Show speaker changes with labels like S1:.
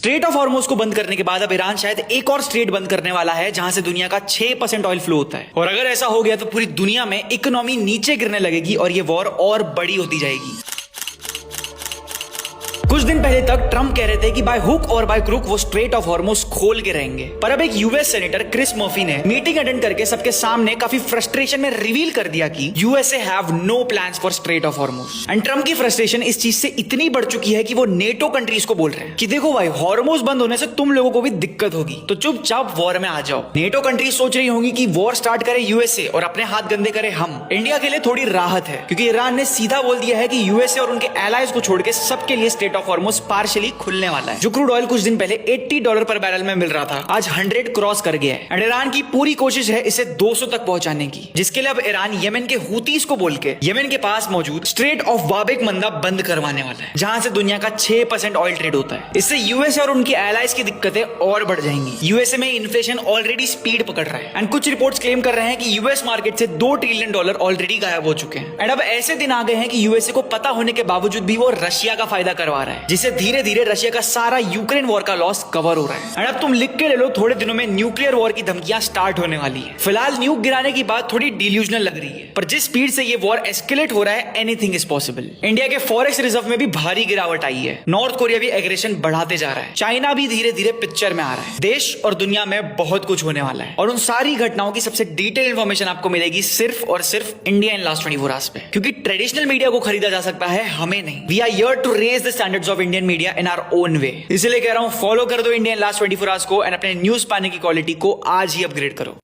S1: Straight of Hormuz को बंद करने के बाद अब ईरान शायद एक और स्ट्रेट बंद करने वाला है जहां से दुनिया का 6% ऑयल फ्लो होता है। और अगर ऐसा हो गया तो पूरी दुनिया में इकोनॉमी नीचे गिरने लगेगी और ये वॉर और बड़ी होती जाएगी। कुछ दिन पहले तक ट्रम्प कह रहे थे कि बाय हुक और बाय क्रुक वो स्ट्रेट ऑफ हॉर्मुज खोल के रहेंगे, पर अब एक यूएस सेनेटर क्रिस मर्फी ने मीटिंग अटेंड करके सबके सामने काफी फ्रस्ट्रेशन में रिवील कर दिया कि USA have no plans for strait of Hormuz. And Trump की फ्रस्ट्रेशन इस चीज से इतनी बढ़ चुकी है कि वो नेटो कंट्रीज को बोल रहे हैं कि देखो भाई, हॉर्मुज बंद होने से तुम लोगों को भी दिक्कत होगी, तो चुपचाप वॉर में आ जाओ। नेटो कंट्रीज सोच रही होंगी कि वॉर स्टार्ट करे यूएसए और अपने हाथ गंदे करे हम। इंडिया के लिए थोड़ी राहत है क्योंकि ईरान ने सीधा बोल दिया है कि यूएसए और उनके एलाइज को छोड़ के सबके लिए स्ट्रेट ऑफ हॉर्मुज पार्शियली खुलने वाला है। जो क्रूड ऑयल कुछ दिन पहले $80 पर बैरल में मिल रहा था, आज 100 क्रॉस कर गया है। एंड ईरान की पूरी कोशिश है इसे 200 तक पहुंचाने की, जिसके लिए अब ईरान यमन के हुतीस को बोल के यमन के पास मौजूद स्ट्रेट ऑफ बाब मंदा बंद करवाने वाला है, जहां से दुनिया का 6% ऑयल ट्रेड होता है। इससे यूएसए और उनकी एलाइज की दिक्कतें और बढ़ जाएंगी। यूएसए में इन्फ्लेशन ऑलरेडी स्पीड पकड़ रहा है एंड कुछ रिपोर्ट्स क्लेम कर रहे हैं कि यूएस मार्केट से $2 ट्रिलियन ऑलरेडी गायब हो चुके हैं। एंड अब ऐसे दिन आ गए हैं कि यूएसए को पता होने के बावजूद भी वो रशिया का फायदा करवा रहा है, जिससे धीरे धीरे रशिया का सारा यूक्रेन वॉर का लॉस कवर हो रहा है। एंड अब तुम लिख के ले लो, थोड़े दिनों में न्यूक्लियर वॉर की धमकियां स्टार्ट होने वाली है। फिलहाल न्यूक गिराने की बात थोड़ी डिल्यूजनल लग रही है, पर जिस स्पीड से ये वॉर एस्केलेट हो रहा है, एनीथिंग इज पॉसिबल। इंडिया के फॉरेक्स रिजर्व में भी भारी गिरावट आई है। नॉर्थ कोरिया भी एग्रेशन बढ़ाते जा रहा है। चाइना भी धीरे धीरे पिक्चर में आ रहा है। देश और दुनिया में बहुत कुछ होने वाला है और उन सारी घटनाओं की सबसे डिटेल इंफॉर्मेशन आपको मिलेगी सिर्फ और सिर्फ इंडिया इन लास्ट 24 आवर्स पे, क्योंकि ट्रेडिशनल मीडिया को खरीदा जा सकता है, हमें नहीं। We are here to raise the standards of Indian media in our own way. इसलिए कह रहा हूं, फॉलो कर दो इंडिया इन लास्ट 24 आवर्स को एंड अपने न्यूज पाने की क्वालिटी को आज ही अपग्रेड करो।